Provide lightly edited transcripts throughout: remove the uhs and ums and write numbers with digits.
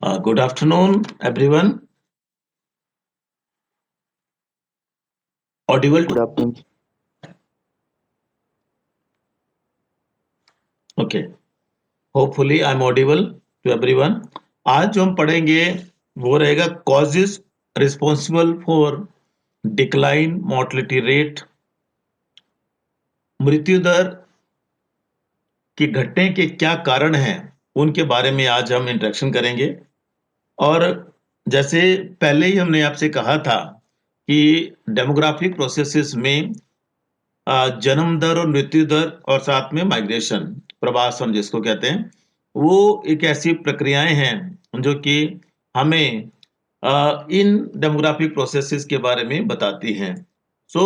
Good afternoon, everyone. Audible Good to afternoon. okay. Hopefully, I'm audible to everyone. आज जो हम पढ़ेंगे वो रहेगा causes responsible for decline mortality rate, मृत्यु दर की घटने के क्या कारण हैं, उनके बारे में आज हम इंट्रोडक्शन करेंगे। और जैसे पहले ही हमने आपसे कहा था कि डेमोग्राफिक प्रोसेसेस में जन्म दर और मृत्यु दर और साथ में माइग्रेशन, प्रवास हम जिसको कहते हैं, वो एक ऐसी प्रक्रियाएं हैं जो कि हमें इन डेमोग्राफिक प्रोसेसेस के बारे में बताती हैं। सो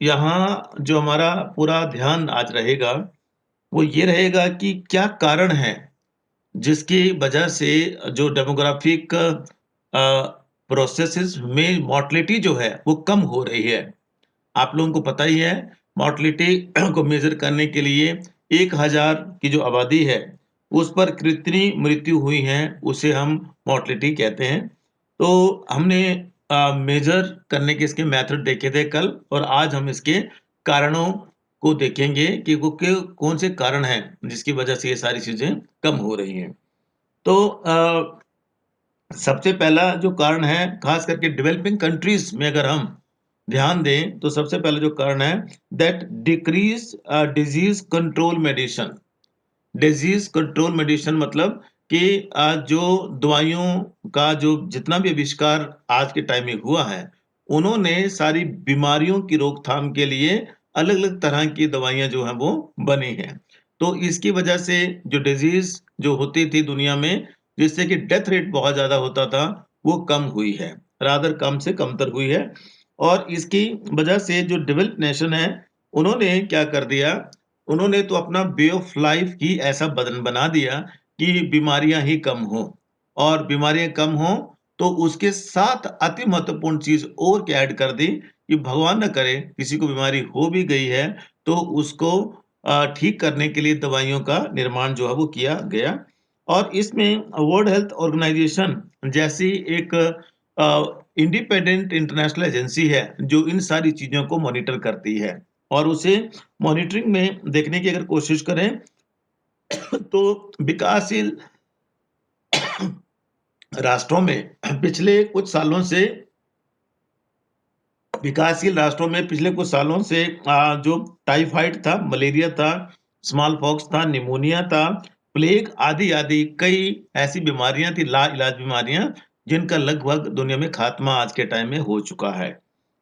यहाँ जो हमारा पूरा ध्यान आज रहेगा, वो ये रहेगा कि क्या कारण है जिसकी वजह से जो डेमोग्राफिक प्रोसेसेस में मोर्टेलिटी जो है वो कम हो रही है। आप लोगों को पता ही है, मोर्टेलिटी को मेजर करने के लिए 1000 की जो आबादी है, उस पर कितनी मृत्यु हुई हैं, उसे हम मोर्टेलिटी कहते हैं। तो हमने मेजर करने के इसके मेथड देखे थे कल, और आज हम इसके कारणों को देखेंगे कि वो कौन से कारण हैं जिसकी वजह से ये सारी चीजें कम हो रही हैं। तो सबसे पहला जो कारण है, खास करके डेवलपिंग कंट्रीज में अगर हम ध्यान दें, तो सबसे पहला जो कारण है that decrease disease control medicine. Disease control medicine मतलब कि जो दवाइयों का जो जितना भी आविष्कार आज के टाइम में हुआ है, उन्होंने सारी बीमारियों की रोकथाम के लिए अलग-अलग तरह की दवाइयाँ जो हैं वो बनी हैं। तो इसकी वजह से जो डिजीज़ जो होती थी दुनिया में, जिससे कि डेथ रेट बहुत ज़्यादा होता था, वो कम हुई है, रादर कम से कमतर हुई है। और इसकी वजह से जो डेवलप्ड नेशन है, उन्होंने क्या कर दिया, उन्होंने तो अपना वे ऑफ लाइफ ही ऐसा बदन बना दिया कि बीमारियां ही कम हों, और बीमारियां कम हों तो उसके साथ अति महत्वपूर्ण चीज और क्या ऐड कर दी कि भगवान न करे किसी को बीमारी हो भी गई है तो उसको ठीक करने के लिए दवाइयों का निर्माण जो है वो किया गया। और इसमें वर्ल्ड हेल्थ ऑर्गेनाइजेशन जैसी एक इंडिपेंडेंट इंटरनेशनल एजेंसी है जो इन सारी चीजों को मॉनिटर करती है, और उसे मॉनिटरिंग में देखने की अगर कोशिश करें तो विकासशील राष्ट्रों में पिछले कुछ सालों से विकासशील राष्ट्रों में पिछले कुछ सालों से जो टाइफाइड था, मलेरिया था, स्मॉल पॉक्स था, निमोनिया था, प्लेग आदि आदि कई ऐसी बीमारियां थी, लाइलाज बीमारियां, जिनका लगभग दुनिया में खात्मा आज के टाइम में हो चुका है।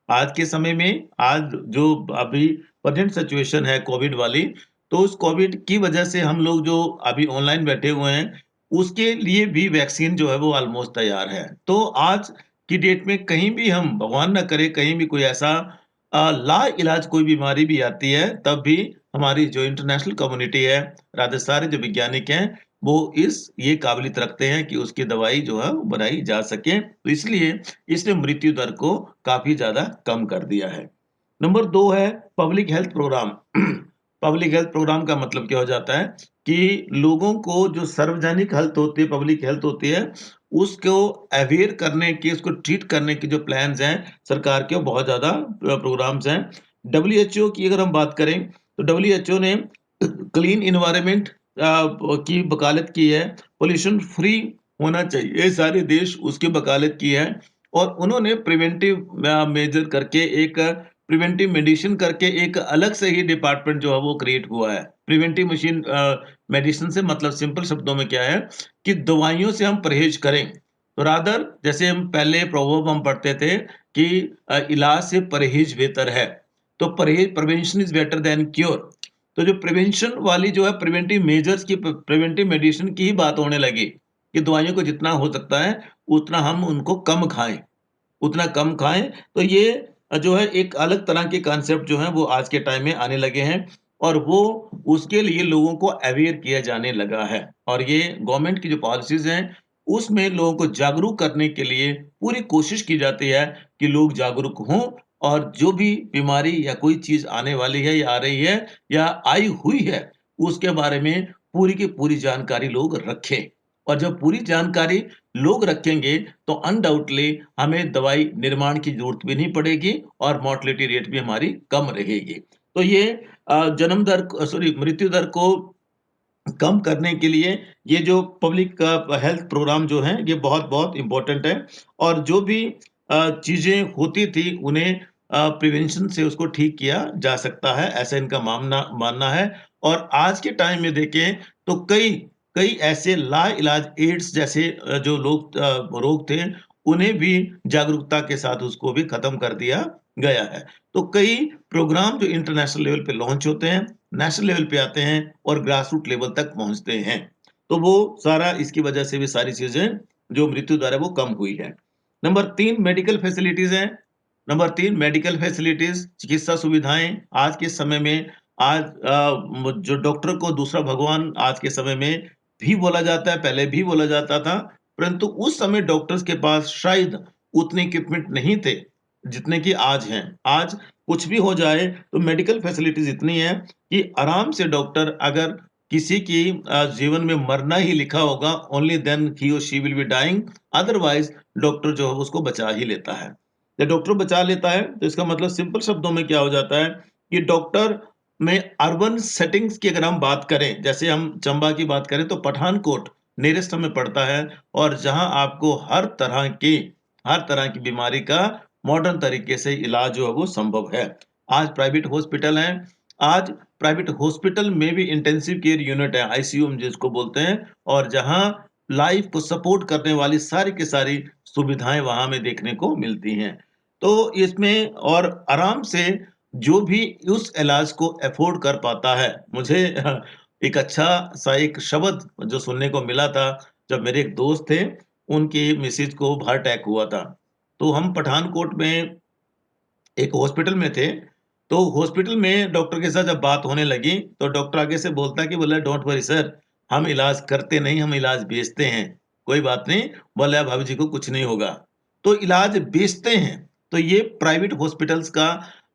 आज के समय में आज जो अभी प्रेजेंट सिचुएशन है कोविड वाली, तो उस कोविड की वजह से हम लोग जो अभी ऑनलाइन बैठे हुए हैं, उसके लिए भी वैक्सीन जो है वो ऑलमोस्ट तैयार है। तो आज की डेट में कहीं भी हम भगवान ना करे कहीं भी कोई ऐसा लाइलाज कोई बीमारी भी आती है, तब भी हमारी जो इंटरनेशनल कम्युनिटी है, रादर सारे जो वैज्ञानिक हैं, वो ये काबिलियत रखते हैं कि उसकी दवाई जो है वो बनाई जा सके। तो इसलिए इसने मृत्यु दर को काफ़ी ज़्यादा कम कर दिया है। नंबर 2 है public health program. Public health program का मतलब क्या हो जाता है कि लोगों को जो सार्वजनिक हेल्थ होती है, पब्लिक हेल्थ होती है, उसको अवेयर करने की, उसको ट्रीट करने के जो प्लान्स हैं सरकार के, वो बहुत ज़्यादा प्रोग्राम्स हैं। डब्ल्यूएचओ की अगर हम बात करें, तो डब्ल्यूएचओ ने क्लीन एनवायरनमेंट की वकालत की है, पॉल्यूशन फ्री होना चाहिए, ये सारे देश उसकी वकालत की है। और उन्होंने प्रिवेंटिव मेजर करके एक प्रिवेंटिव मेडिसिन करके एक अलग से ही डिपार्टमेंट जो है वो क्रिएट हुआ है। प्रिवेंटिव मशीन मेडिसिन से मतलब सिंपल शब्दों में क्या है कि दवाइयों से हम परहेज करें। तो रादर जैसे हम पहले प्रोवर्ब हम पढ़ते थे कि इलाज से परहेज बेहतर है। तो परहेज prevention is better than cure. तो जो प्रिवेंशन वाली जो है प्रिवेंटिव मेजर्स की, प्रिवेंटिव मेडिसिन की ही बात होने लगी कि दवाइयों को जितना हो सकता है उतना हम उनको कम खाएं, उतना कम खाएं। तो ये जो है एक अलग तरह के कॉन्सेप्ट जो है वो आज के टाइम में आने लगे हैं, और वो उसके लिए लोगों को अवेयर किया जाने लगा है। और ये गवर्नमेंट की जो पॉलिसीज हैं उसमें लोगों को जागरूक करने के लिए पूरी कोशिश की जाती है कि लोग जागरूक हों, और जो भी बीमारी या कोई चीज आने वाली है या आ रही है या आई हुई है, उसके बारे में पूरी की पूरी जानकारी लोग रखें। और जब पूरी जानकारी लोग रखेंगे, तो अनडाउटली हमें दवाई निर्माण की ज़रूरत भी नहीं पड़ेगी और मोर्टेलिटी रेट भी हमारी कम रहेगी। तो ये जन्म दर सॉरी मृत्यु दर को कम करने के लिए ये जो पब्लिक हेल्थ प्रोग्राम जो हैं, ये बहुत-बहुत इम्पोर्टेंट है और जो भी चीज़ें होती थी, उन्हें प्रिवेंशन से उसको ठीक किया जा सकता है, ऐसा इनका मामना मानना है। और आज के टाइम में देखें, तो कई कई ऐसे लाइलाज एड्स जैसे रोग थे, उन्हें भी जागरूकता के साथ उसको भी खत्म कर दिया गया है। तो कई प्रोग्राम जो इंटरनेशनल लेवल पे लॉन्च होते हैं, नेशनल लेवल पे आते हैं और ग्रास रूट लेवल तक पहुँचते हैं। तो वो सारा इसकी वजह से भी सारी चीज़ें जो मृत्यु दर है वो कम हुई है। नंबर 3 मेडिकल फैसिलिटीज़ हैं। नंबर 3 मेडिकल फैसिलिटीज़, चिकित्सा सुविधाएँ आज के समय में आज जो डॉक्टर को दूसरा भगवान आज के समय में भी बोला जाता है, पहले भी बोला जाता था, परंतु उस समय डॉक्टर्स के पास शायद उतने इक्विपमेंट नहीं थे, जितने कि आज हैं। आज कुछ भी हो जाए तो मेडिकल फैसिलिटीज़ इतनी हैं कि आराम से डॉक्टर अगर किसी की जीवन में मरना ही लिखा होगा, ओनली देन ही और she will be dying, otherwise doctor जो है उसको बचा ही लेता है। जब डॉक्टर बचा लेता है, तो इसका मतलब सिंपल शब्दों में क्या हो जाता है कि डॉक्टर में अर्बन सेटिंग्स की अगर हम बात करें, जैसे हम चंबा की बात करें तो पठानकोट नियरेस्ट हमें पड़ता है और जहाँ आपको हर तरह की बीमारी का मॉडर्न तरीके से इलाज जो है वो संभव है। आज प्राइवेट हॉस्पिटल हैं, आज प्राइवेट हॉस्पिटल में भी इंटेंसिव केयर यूनिट है, आईसीयू हम जिसको बोलते हैं और जहाँ लाइफ को सपोर्ट करने वाली सारी की सारी सुविधाएँ वहाँ हमें देखने को मिलती हैं। तो इसमें और आराम से जो भी उस इलाज को अफ़ोर्ड कर पाता है, मुझे एक अच्छा-सा एक शब्द जो सुनने को मिला था, जब मेरे एक दोस्त थे, उनकी मिसेज़ को हार्ट अटैक हुआ था। तो हम पठानकोट में एक हॉस्पिटल में थे, तो हॉस्पिटल में डॉक्टर के साथ जब बात होने लगी, तो डॉक्टर आगे से बोलता कि बोला डोंट वरी सर, हम इलाज करते नहीं, हम इलाज बेचते हैं। कोई बात नहीं, बोला भाभी जी को कुछ नहीं होगा। तो इलाज बेचते हैं, तो ये प्राइवेट हॉस्पिटल्स का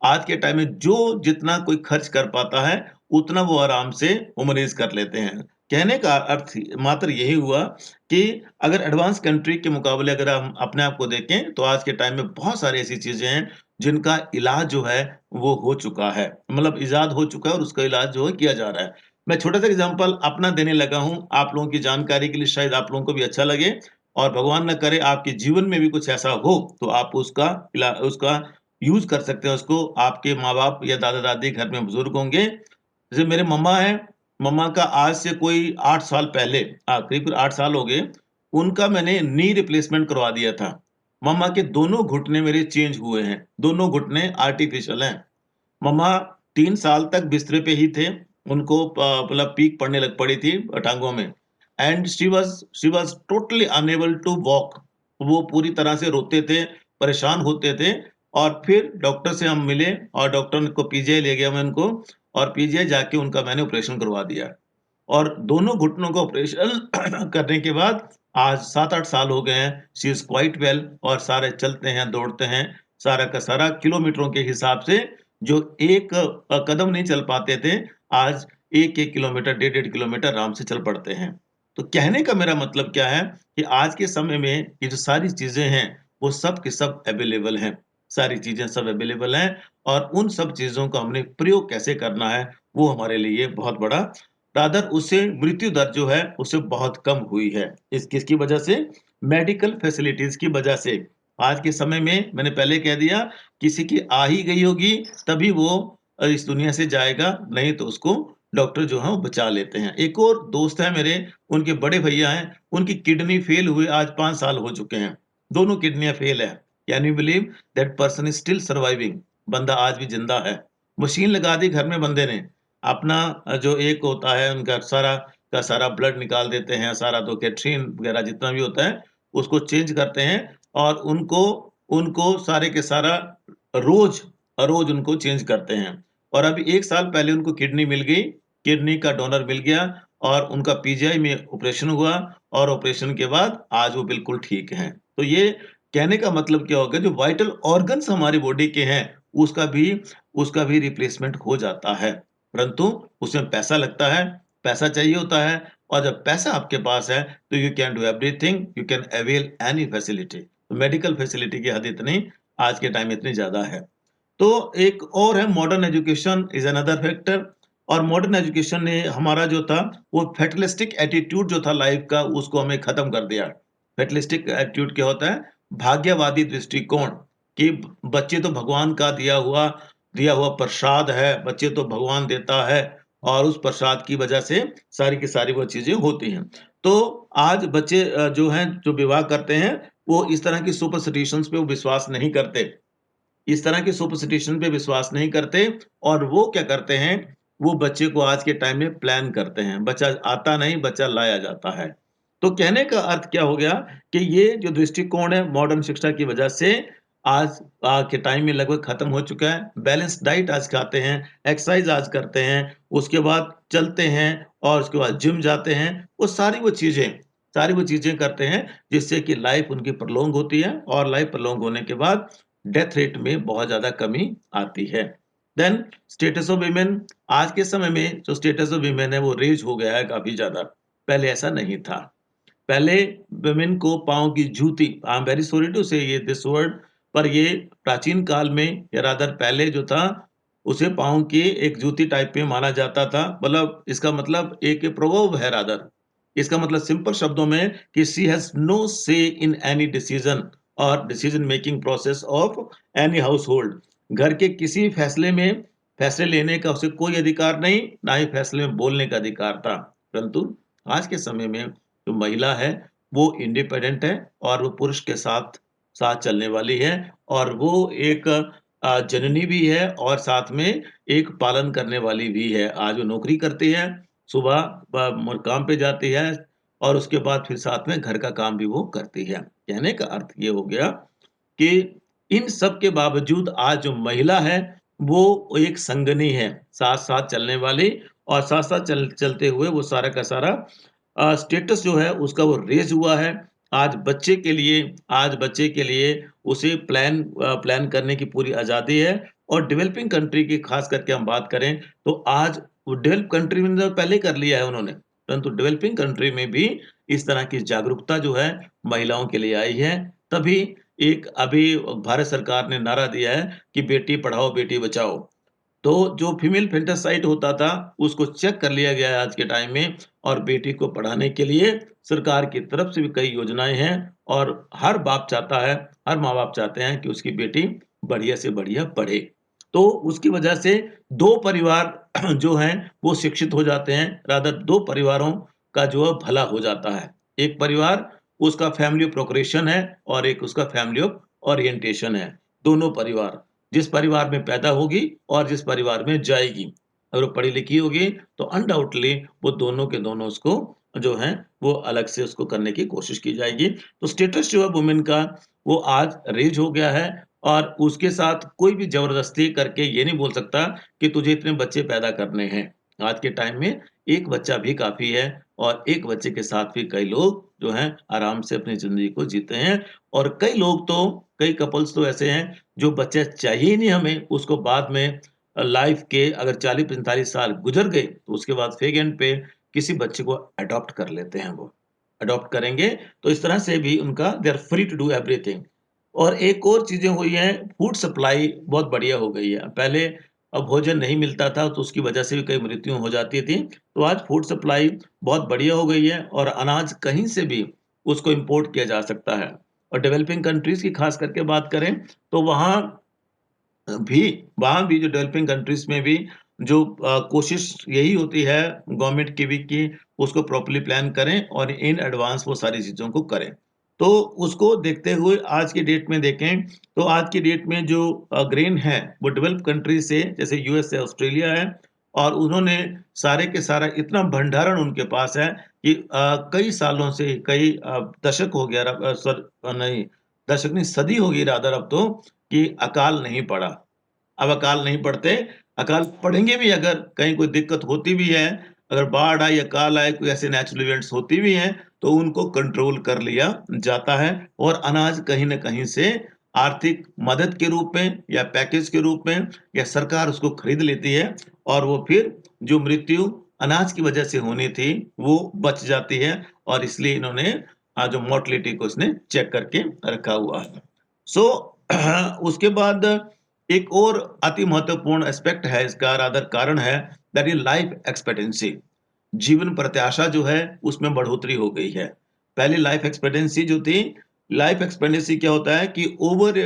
आज के टाइम में जो जितना कोई खर्च कर पाता है, उतना वो आराम से वो मरीज़ कर लेते हैं। कहने का अर्थ मात्र यही हुआ कि अगर एडवांस कंट्री के मुकाबले अगर हम अपने आप को देखें, तो आज के टाइम में बहुत सारी ऐसी चीज़ें हैं जिनका इलाज जो है वो हो चुका है। मतलब इज़ाद हो चुका है और उसका इलाज जो है किया जा रहा है। मैं छोटा-सा एग्ज़ाम्पल अपना देने लगा हूँ, आप लोगों की जानकारी के लिए शायद आप लोगों को भी अच्छा लगे और भगवान ना करे आपके जीवन में भी कुछ ऐसा हो, तो आप उसका यूज़ कर सकते हैं उसको, आपके माँ-बाप या दादा-दादी घर में बुज़ुर्ग होंगे। जैसे मेरे मम्मा हैं, मम्मा का आज से कोई 8 साल पहले करीब 8 साल हो गए, उनका मैंने नी रिप्लेसमेंट करवा दिया था। मम्मा के दोनों घुटने मेरे चेंज हुए हैं, दोनों घुटने आर्टिफ़िशियल हैं। मम्मा 3 साल तक बिस्तर पे ही थे, उनको मतलब पीक पड़ने लग पड़ी थी टाँगों में and she was totally unable to walk. वो पूरी तरह से रोते थे, परेशान होते थे और फिर डॉक्टर से हम मिले और डॉक्टर को पीजीआई ले गया मैं उनको और पीजीआई जाके उनका मैंने ऑपरेशन करवा दिया। और दोनों घुटनों का ऑपरेशन करने के बाद आज 7-8 साल हो गए हैं। शी इज़ क्वाइट वेल और सारे चलते हैं, दौड़ते हैं, सारा का सारा किलोमीटरों के हिसाब से जो एक कदम नहीं चल पाते थे, आज 1-1 किलोमीटर, डेढ़-डेढ़ किलोमीटर आराम से चल पड़ते हैं। तो कहने का मेरा मतलब क्या है कि आज के समय में ये जो सारी चीज़ें हैं, वो सब की सब अवेलेबल हैं। सारी चीज़ें सब अवेलेबल हैं और उन सब चीज़ों का हमने प्रयोग कैसे करना है, वो हमारे लिए बहुत बड़ा रादर उससे मृत्यु दर जो है, उससे बहुत कम हुई है। इस किसकी वजह से? मेडिकल फैसिलिटीज़ की वजह से। आज के समय में मैंने पहले कह दिया, किसी की आ ही गई होगी, तभी वो इस दुनिया से जाएगा, नहीं तो उसको डॉक्टर जो हैं, वो बचा लेते हैं। एक और दोस्त हैं मेरे, उनके बड़े भैया हैं, उनकी किडनी फेल हुए आज 5 साल हो चुके हैं। दोनों किडनियाँ फेल हैं। Can you believe that person is still surviving? बंदा आज भी ज़िंदा है। मशीन लगा दी घर में बंदे ने, अपना जो एक होता है उनका सारा का सारा ब्लड निकाल देते हैं, सारा तो कैट्रीन वगैरह जितना भी होता है, उसको चेंज करते हैं और उनको उनको सारे के सारा रोज़ रोज़ उनको चेंज करते हैं। और अभी 1 साल पहले उनको किडनी मिल गई, किडनी का डोनर मिल गया और उनका पीजीआई में ऑपरेशन हुआ और ऑपरेशन के बाद आज वो बिल्कुल ठीक हैं। तो ये कहने का मतलब क्या हो गया, जो वाइटल ऑर्गन्स हमारी बॉडी के हैं, उसका भी उसका भी रिप्लेसमेंट हो जाता है। परंतु उसमें पैसा लगता है, पैसा चाहिए होता है और जब पैसा आपके पास है, तो you can do everything, you can avail any facility. तो मेडिकल फैसिलिटी की हद इतनी आज के टाइम में इतनी ज़्यादा है। तो एक और है modern education is another factor. और मॉडर्न एजुकेशन ने हमारा जो था वो फैटलिस्टिक एटीट्यूड जो था लाइफ का उसको हमें खत्म कर दिया। फैटलिस्टिक एटीट्यूड क्या होता है? भाग्यवादी दृष्टिकोण कि बच्चे तो भगवान का दिया हुआ प्रसाद है, बच्चे तो भगवान देता है और उस प्रसाद की वजह से सारी की सारी वो चीज़ें होती हैं। तो आज बच्चे जो हैं जो विवाह करते हैं, वो इस तरह की सुपरस्टिशंस पे वो विश्वास नहीं करते। इस तरह के सुपरस्टिशन पे विश्वास नहीं करते और वो क्या करते हैं, वो बच्चे को आज के टाइम में प्लान करते हैं। बच्चा आता नहीं, बच्चा लाया जाता है। तो कहने का अर्थ क्या हो गया कि ये जो दृष्टिकोण है मॉडर्न शिक्षा की वजह से आज के टाइम में लगभग खत्म हो चुका है। बैलेंस्ड डाइट आज खाते हैं, एक्सरसाइज़ आज करते हैं, उसके बाद चलते हैं और उसके बाद जिम जाते हैं। वो सारी वो चीज़ें करते हैं जिससे कि लाइफ़ उनकी प्रोलॉन्ग होती है और लाइफ़ प्रोलॉन्ग होने के बाद डेथ रेट में बहुत ज़्यादा कमी आती है। देन स्टेटस ऑफ वुमेन, आज के समय में जो स्टेटस ऑफ वुमेन है वो रेज़ हो गया है काफ़ी ज़्यादा। पहले ऐसा नहीं था। पहले वुमेन को पाँव की जूती, I am very sorry to say ये दिस वर्ड, पर ये प्राचीन काल में या रादर पहले जो था, उसे पाँव की एक जूती टाइप में माना जाता था। मतलब इसका मतलब एक प्रोवर्ब है रादर। इसका मतलब सिंपल शब्दों में कि शी हैज़ नो से इन एनी डिसीज़न और decision making process of any household. घर के किसी फैसले में फैसले लेने का उसे कोई अधिकार नहीं, ना ही फैसले में बोलने का अधिकार था। परंतु आज के समय में जो महिला है, वो इंडिपेंडेंट है और वो पुरुष के साथ साथ चलने वाली है और वो एक जननी भी है और साथ में एक पालन करने वाली भी है। आज वो नौकरी करती है, सुबह काम पे जाती है और उसके बाद फिर साथ में घर का काम भी वो करती है। कहने का अर्थ ये हो गया कि इन सब के बावजूद आज जो महिला है, वो एक संगिनी है, साथ-साथ चलने वाली और साथ-साथ चलते हुए वो सारा का सारा स्टेटस जो है उसका वो रेज़ हुआ है। आज बच्चे के लिए उसे प्लान करने की पूरी आज़ादी है और डेवलपिंग कंट्री की ख़ास करके हम बात करें, तो आज वो डेवलप कंट्री में तो पहले कर लिया है उन्होंने, परंतु डेवलपिंग कंट्री में भी इस तरह की जागरूकता जो है महिलाओं के लिए आई है। तभी एक अभी भारत सरकार ने नारा दिया है कि बेटी पढ़ाओ, बेटी बचाओ। तो जो फीमेल फेंटासाइड होता था, उसको चेक कर लिया गया है आज के टाइम में और बेटी को पढ़ाने के लिए सरकार की तरफ से भी कई योजनाएँ हैं और हर माँ-बाप चाहते हैं कि उसकी बेटी बढ़िया से बढ़िया पढ़े। तो उसकी वजह से 2 परिवार जो हैं, वो शिक्षित हो जाते हैं, रादर 2 परिवारों का जो है भला हो जाता है। एक परिवार उसका फैमिली ऑफ प्रोक्रेशन है और एक उसका फैमिली ऑफ ओरिएंटेशन है, दोनों परिवार। जिस परिवार में पैदा होगी और जिस परिवार में जाएगी। अगर वो पढ़ी-लिखी होगी तो अनडाउटली वो दोनों के दोनों उसको जो हैं वो अलग से उसको करने की कोशिश की जाएगी। तो स्टेटस जो है वुमेन का वो आज रेज़ हो गया है और उसके साथ कोई भी ज़बरदस्ती करके ये नहीं बोल सकता कि तुझे इतने बच्चे पैदा करने हैं। आज के टाइम में 1 बच्चा भी काफ़ी है और 1 बच्चे के साथ भी कई लोग जो हैं आराम से अपनी ज़िंदगी को जीते हैं और कई कपल्स तो ऐसे हैं जो बच्चा चाहिए ही नहीं हमें, उसको बाद में लाइफ़ के अगर 40-45 साल गुज़र गए, तो उसके बाद फेक एंड पे किसी बच्चे को अडॉप्ट कर लेते हैं वो। अडॉप्ट करेंगे, तो इस तरह से भी उनका they are free to do everything. और एक और चीज़ें हुई हैं, फूड सप्लाई बहुत बढ़िया हो गई है। पहले भोजन नहीं मिलता था, तो उसकी वजह से भी कई मृत्यु हो जाती थी। तो आज फूड सप्लाई बहुत बढ़िया हो गई है और अनाज कहीं से भी उसको इम्पोर्ट किया जा सकता है। और डेवलपिंग कंट्रीज़ की ख़ास करके बात करें, तो भी वहाँ भी जो डेवलपिंग कंट्रीज़ में भी जो कोशिश यही होती है गवर्नमेंट की भी कि उसको प्रॉपर्ली प्लान करें और इन एडवांस वो सारी चीज़ों को करें। तो उसको देखते हुए आज की डेट में देखें, तो आज की डेट में जो ग्रेन है, वो डेवलप्ड कंट्री से जैसे यूएस है, ऑस्ट्रेलिया है और उन्होंने सारे के सारा इतना भंडारण उनके पास है कि कई सालों से दशक हो गया नहीं, दशक नहीं सदी हो गई रादर अब तो कि अकाल नहीं पड़ा। अब अकाल नहीं पड़ते, अकाल पड़ेंगे भी अगर कहीं कोई दिक्कत होती भी है, अगर बाढ़ आए, अकाल आए, कोई ऐसे नेचुरल इवेंट्स होती भी हैं, तो उनको कंट्रोल कर लिया जाता है और अनाज कहीं न कहीं से आर्थिक मदद के रूप में या पैकेज के रूप में या सरकार उसको खरीद लेती है और वो फिर जो मृत्यु अनाज की वजह से होनी थी, वो बच जाती है और इसलिए इन्होंने जो मोर्टेलिटी को इसने चेक करके रखा हुआ है। सो उसके बाद एक और अति महत्वपूर्ण एस्पेक्ट है इसका रादर कारण है दैट इज़ लाइफ एक्सपेक्टेंसी। जीवन प्रत्याशा जो है उसमें बढ़ोतरी हो गई है। पहले लाइफ एक्सपेक्टेंसी जो थी, लाइफ एक्सपेक्टेंसी क्या होता है कि over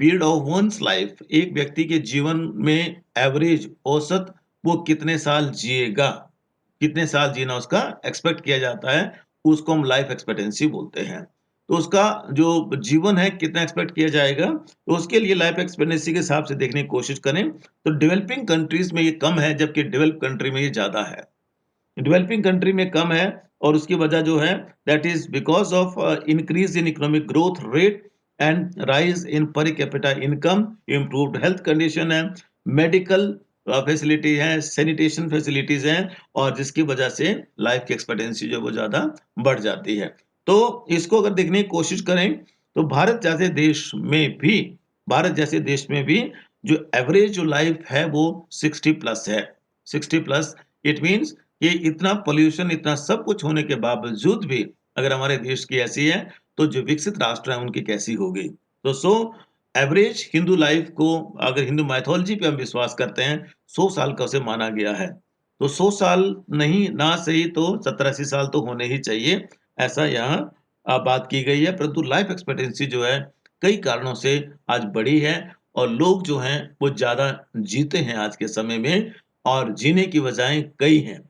period of one's life एक व्यक्ति के जीवन में एवरेज औसत वो कितने साल जिएगा, कितने साल जीना उसका एक्सपेक्ट किया जाता है, उसको हम लाइफ एक्सपेक्टेंसी बोलते हैं। तो उसका जो जीवन है कितना एक्सपेक्ट किया जाएगा, तो उसके लिए लाइफ एक्सपेक्टेंसी के हिसाब से देखने की कोशिश करें, तो डेवलपिंग कंट्रीज़ में ये कम है जबकि डेवलप्ड कंट्री में ये ज़्यादा है। डेवलपिंग कंट्री में कम है और उसकी वजह जो है that is because of increase in economic growth rate and rise in per capita income, improved health condition है, मेडिकल फैसिलिटी है, सैनिटेशन फैसिलिटीज़ हैं और जिसकी वजह से लाइफ़ की एक्सपेक्टेंसी जो है वो ज़्यादा बढ़ जाती है। तो इसको अगर देखने की कोशिश करें, तो भारत जैसे देश में भी जो एवरेज जो लाइफ़ है वो 60 प्लस है। 60 प्लस इट मीन्स ये इतना पॉल्यूशन, इतना सब कुछ होने के बावजूद भी अगर हमारे देश की ऐसी है, तो जो विकसित राष्ट्र हैं, उनकी कैसी होगी? तो एवरेज हिंदू लाइफ को अगर हिंदू माइथोलॉजी पे हम विश्वास करते हैं, 100 साल का उसे माना गया है। तो 100 साल नहीं, ना सही तो 70-80 साल तो होने ही चाहिए, ऐसा यहाँ बात की गई है। परंतु लाइफ एक्सपेक्टेंसी जो है, कई कारणों से आज बढ़ी है और लोग जो हैं, वो ज़्यादा जीते हैं आज के समय में और जीने की वजहें कई हैं।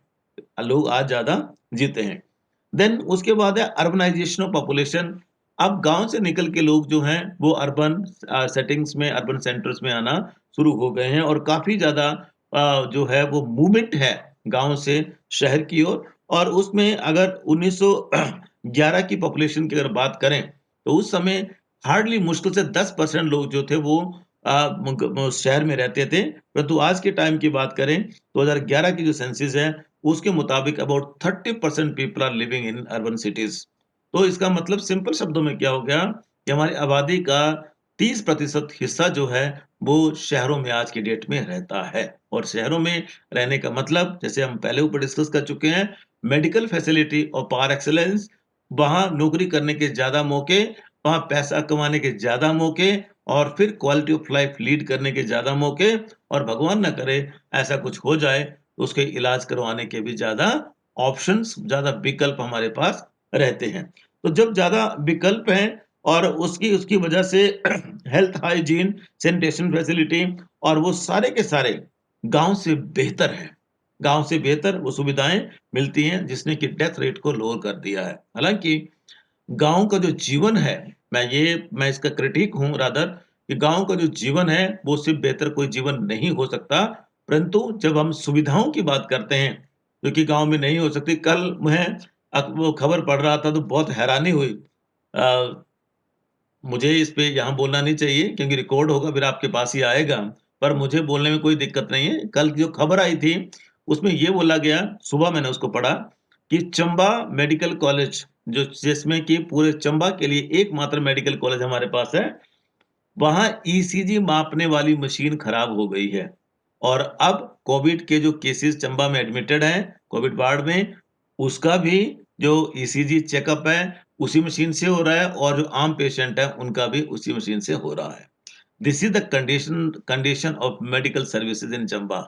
लोग आज ज़्यादा जीते हैं। देन उसके बाद है अर्बनाइज़ेशन ऑफ पॉपुलेशन। अब गाँव से निकल के लोग जो हैं वो अर्बन सेटिंग्स में, अर्बन सेंटर्स में आना शुरू हो गए हैं और काफ़ी ज़्यादा जो है वो मूवमेंट है गाँव से शहर की ओर और उसमें अगर 1911 की पॉपुलेशन की अगर बात करें, तो उस समय हार्डली मुश्किल से 10% लोग जो थे वो शहर में रहते थे। परंतु आज के टाइम की बात करें, 2011 की जो सेंसस है उसके मुताबिक about 30% people are living in urban cities. तो इसका मतलब सिंपल शब्दों में क्या हो गया कि हमारी आबादी का 30% हिस्सा जो है, वो शहरों में आज की डेट में रहता है। और शहरों में रहने का मतलब जैसे हम पहले ऊपर डिस्कस कर चुके हैं, मेडिकल फैसिलिटी और पार एक्सीलेंस, वहाँ नौकरी करने के ज़्यादा मौके, वहाँ पैसा कमाने के ज़्यादा मौके और फिर क्वालिटी ऑफ लाइफ लीड करने के ज़्यादा मौके और भगवान ना करे ऐसा कुछ हो जाए उसके इलाज करवाने के भी ज़्यादा ऑप्शंस, ज़्यादा विकल्प हमारे पास रहते हैं। तो जब ज़्यादा विकल्प हैं और उसकी उसकी वजह से हेल्थ हाइजीन, सैनिटेशन फैसिलिटी और वो सारे के सारे गाँव से बेहतर हैं। गाँव से बेहतर वो सुविधाएँ मिलती हैं जिसने कि डेथ रेट को लोअर कर दिया है। हालाँकि गाँव का जो जीवन है, मैं इसका क्रिटिक हूँ रादर कि गाँव का जो जीवन है, वो उससे बेहतर कोई जीवन नहीं हो सकता। परंतु जब हम सुविधाओं की बात करते हैं, जो कि गाँव में नहीं हो सकती। कल मैं वो खबर पढ़ रहा था तो बहुत हैरानी हुई। अ, मुझे इस पे यहाँ बोलना नहीं चाहिए क्योंकि रिकॉर्ड होगा फिर आपके पास ही आएगा। पर मुझे बोलने में कोई दिक्कत नहीं है। कल जो खबर आई थी, उसमें ये बोला गया, सुबह मैंने उसको पढ़ा कि चंबा मेडिकल कॉलेज जो जिसमें कि पूरे चंबा के लिए एकमात्र मेडिकल कॉलेज हमारे पास है, वहाँ ईसीजी मापने वाली मशीन खराब हो गई है। और अब कोविड के जो केसेज़ चंबा में एडमिटेड हैं, कोविड वार्ड में, उसका भी जो ईसीजी चेकअप है, उसी मशीन से हो रहा है और जो आम पेशेंट है, उनका भी उसी मशीन से हो रहा है। This is the condition of medical services in Chamba.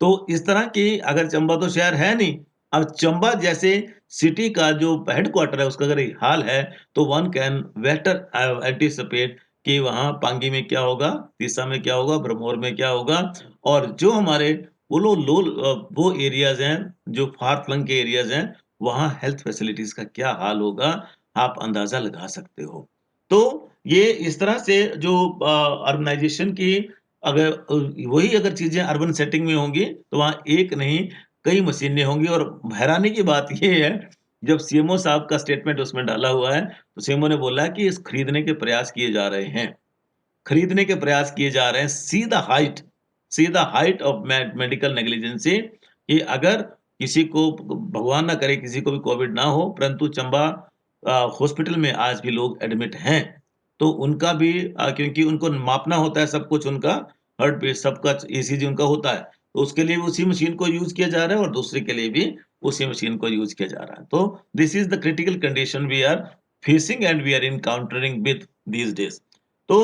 तो इस तरह की अगर चंबा तो शहर है नहीं, अब चंबा जैसे सिटी का जो हेडक्वार्टर है उसका अगर ये हाल है, तो वन कैन बेटर एंटीसिपेट कि वहाँ पांगी में क्या होगा, तीसा में क्या होगा, ब्रह्मोर में क्या होगा और जो हमारे वो एरियाज़ हैं, जो फार फ्लंग के एरियाज़ हैं, वहाँ हेल्थ फैसिलिटीज़ का क्या हाल होगा, आप अंदाज़ा लगा सकते हो। तो ये इस तरह से जो अर्बनाइज़ेशन की अगर वही अगर चीज़ें अर्बन सेटिंग में होंगी, तो वहाँ एक नहीं कई मशीनें होंगी और हैरानी की बात ये है, जब सीएमओ साहब का स्टेटमेंट उसमें डाला हुआ है, तो सीएमओ ने बोला है कि इस खरीदने के प्रयास किए जा रहे हैं। खरीदने के प्रयास किए जा रहे हैं, see the height of medical negligence कि अगर किसी को भगवान ना करे किसी को भी कोविड ना हो, परंतु चंबा हॉस्पिटल में आज भी लोग एडमिट हैं। तो क्योंकि उनको मापना होता है सब कुछ उनका, हार्ट बीट सबका ईसीजी उनका होता है। तो उसके लिए उसी मशीन को यूज़ किया जा रहा है और दूसरे के लिए भी उसी मशीन को यूज़ किया जा रहा है। तो this is the critical condition we are facing and we are encountering with these days. तो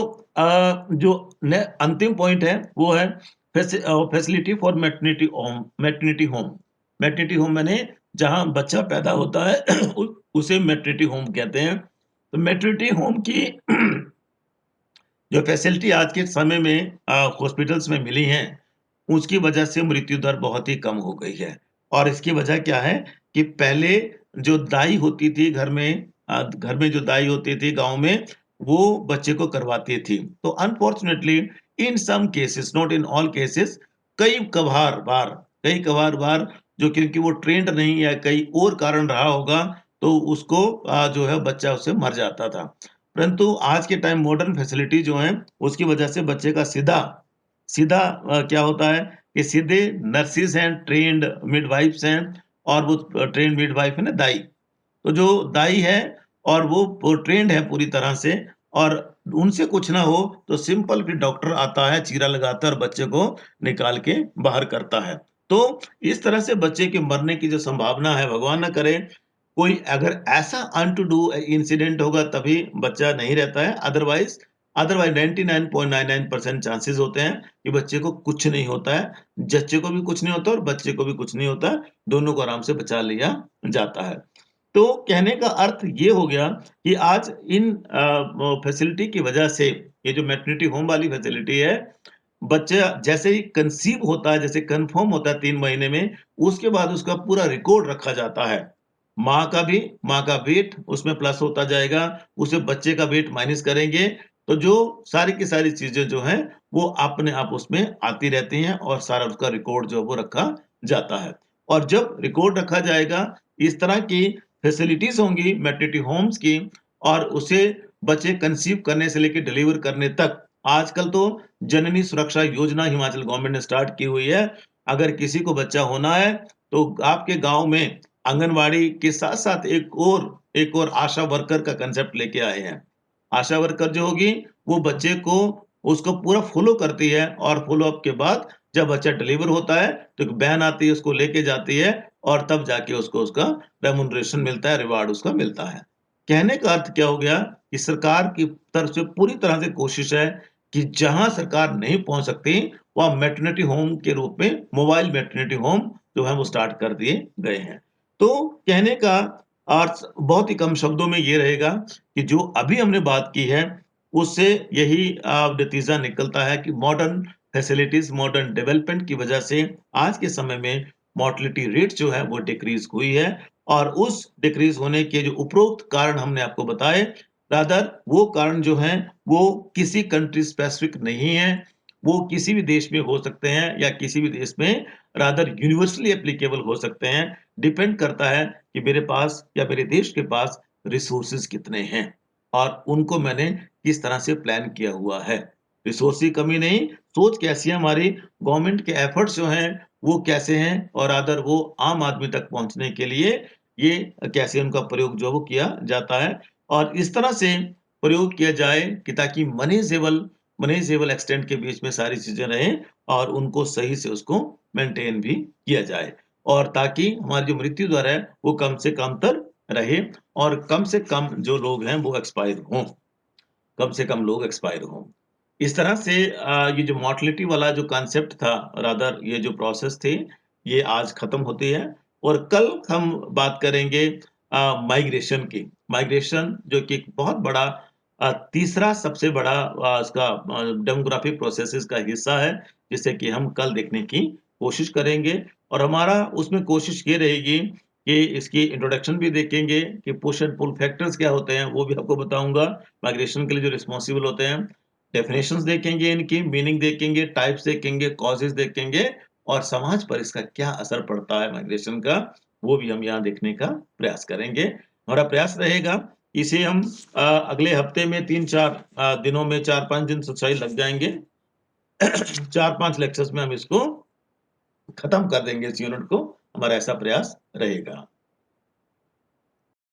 जो न अंतिम पॉइंट है वो है facility for maternity home. Maternity home माने जहाँ बच्चा पैदा होता है उ उसे मैटरनिटी होम कहते हैं। तो मैटरनिटी होम की जो फैसिलिटी आज के समय में हॉस्पिटल्स में मिली हैं, उसकी वजह से मृत्यु दर बहुत ही कम हो गई है। और इसकी वजह क्या है कि पहले जो दाई होती थी घर में जो दाई होती थी गाँव में, वो बच्चे को करवाती थी। तो unfortunately in some cases, not in all cases, कई कभार-बार जो क्योंकि वो ट्रेन्ड नहीं या कई और कारण रहा होगा, तो उसको जो है बच्चा उससे मर जाता था। परंतु आज के टाइम मॉडर्न फैसिलिटी जो हैं, उसकी वजह से बच्चे का सीधा सीधा क्या होता है कि सीधे नर्सेज़ हैं, ट्रेन्ड मिडवाइफ्स हैं और वो ट्रेन्ड मिडवाइफ है ना दाई। तो जो दाई है और वो ट्रेन्ड है पूरी तरह से और उनसे कुछ ना हो तो सिंपल फिर डॉक्टर आता है, चीरा लगाता है और बच्चे को निकाल के बाहर करता है। तो इस तरह से बच्चे के मरने की जो संभावना है, भगवान ना करे कोई अगर ऐसा अनटू-डू इंसिडेंट होगा तभी बच्चा नहीं रहता है, अदरवाइज़ 99.99% चांसेज़ होते हैं कि बच्चे को कुछ नहीं होता है। जच्चे को भी कुछ नहीं होता और बच्चे को भी कुछ नहीं होता, दोनों को आराम से बचा लिया जाता है। तो कहने का अर्थ ये हो गया कि आज इन फैसिलिटी की वजह से ये जो मैटरनिटी होम वाली फैसिलिटी है, बच्चा जैसे ही कंसीव होता है, जैसे कन्फर्म होता है 3 महीने में, उसके बाद उसका पूरा रिकॉर्ड रखा जाता है। माँ का वेट उसमें प्लस होता जाएगा, उसे बच्चे का वेट माइनस करेंगे, तो जो सारी की सारी चीज़ें जो हैं, वो अपने आप उसमें आती रहती हैं और सारा उसका रिकॉर्ड जो है वो रखा जाता है। और जब रिकॉर्ड रखा जाएगा, इस तरह की फैसिलिटीज़ होंगी मैटरनिटी होम्स की और उसे बच्चे कंसीव करने से लेके डिलीवर करने तक, आजकल तो जननी सुरक्षा योजना हिमाचल गवर्नमेंट ने स्टार्ट की हुई है। अगर किसी को बच्चा होना है, तो आपके गाँव में आंगनवाड़ी के साथ-साथ एक और आशा वर्कर का कांसेप्ट लेके आए हैं। आशा वर्कर जो होगी, वो बच्चे को उसको पूरा फ़ॉलो करती है और फ़ॉलो-अप के बाद जब बच्चा डिलीवर होता है, तो एक वैन आती है, उसको लेके जाती है और तब जाके उसको उसका रेम्युनरेशन मिलता है, रिवार्ड उसका मिलता है। कहने का अर्थ क्या हो गया कि सरकार की तरफ से पूरी तरह से कोशिश है कि जहाँ सरकार नहीं पहुँच सकती, वहाँ मैटरनिटी होम के रूप में मोबाइल मैटरनिटी होम जो है वो स्टार्ट कर दिए गए हैं। तो कहने का अर्थ बहुत ही कम शब्दों में ये रहेगा कि जो अभी हमने बात की है, उससे यही नतीजा निकलता है कि मॉडर्न फैसिलिटीज़, मॉडर्न डेवलपमेंट की वजह से आज के समय में मोर्टेलिटी रेट जो है वो डिक्रीज़ हुई है और उस डिक्रीज़ होने के जो उपरोक्त कारण हमने आपको बताए, रादर वो कारण जो हैं, वो किसी कंट्री स्पेसिफिक नहीं है। वो किसी भी देश में हो सकते हैं या किसी भी देश में रादर यूनिवर्सली एप्लीकेबल हो सकते हैं। डिपेंड करता है कि मेरे पास या मेरे देश के पास रिसोर्सेज़ कितने हैं और उनको मैंने किस तरह से प्लान किया हुआ है। रिसोर्स की कमी नहीं, सोच कैसी है हमारी, गवर्नमेंट के एफर्ट्स जो हैं, वो कैसे हैं और रादर वो आम आदमी तक पहुँचने के लिए ये कैसे उनका प्रयोग जो है वो किया जाता है और इस तरह से प्रयोग किया जाए कि ताकि मैनेजेबल एक्सटेंट के बीच में सारी चीज़ें रहें और उनको सही से उसको मेंटेन भी किया जाए। और ताकि हमारी जो मृत्यु दर है, वो कम से कम तर रहे और कम से कम जो लोग हैं वो एक्सपायर हों, कम से कम लोग एक्सपायर हों। इस तरह से ये जो मोर्टेलिटी वाला जो कांसेप्ट था रादर ये जो प्रोसेस थी, ये आज खत्म होती है और कल हम बात करेंगे माइग्रेशन की। माइग्रेशन जो कि एक बहुत बड़ा तीसरा सबसे बड़ा इसका डेमोग्राफिक प्रोसेसेस का हिस्सा है, जिसे कि हम कल देखने की कोशिश करेंगे और हमारा उसमें कोशिश ये रहेगी कि इसकी इंट्रोडक्शन भी देखेंगे कि पुश एंड पुल फैक्टर्स क्या होते हैं, वो भी आपको बताऊँगा। माइग्रेशन के लिए जो रिस्पॉन्सिबल होते हैं, डेफिनिशंस देखेंगे इनकी, मीनिंग देखेंगे, टाइप्स देखेंगे, कॉजेज़ देखेंगे और समाज पर इसका क्या असर पड़ता है माइग्रेशन का, वो भी हम यहाँ देखने का प्रयास करेंगे। हमारा प्रयास रहेगा, इसे हम अगले हफ्ते में 3-4 दिनों में 4-5 दिन सच्चाई लग जाएँगे। 4-5 लेक्चर्स में हम इसको खत्म कर देंगे इस यूनिट को, हमारा ऐसा प्रयास रहेगा।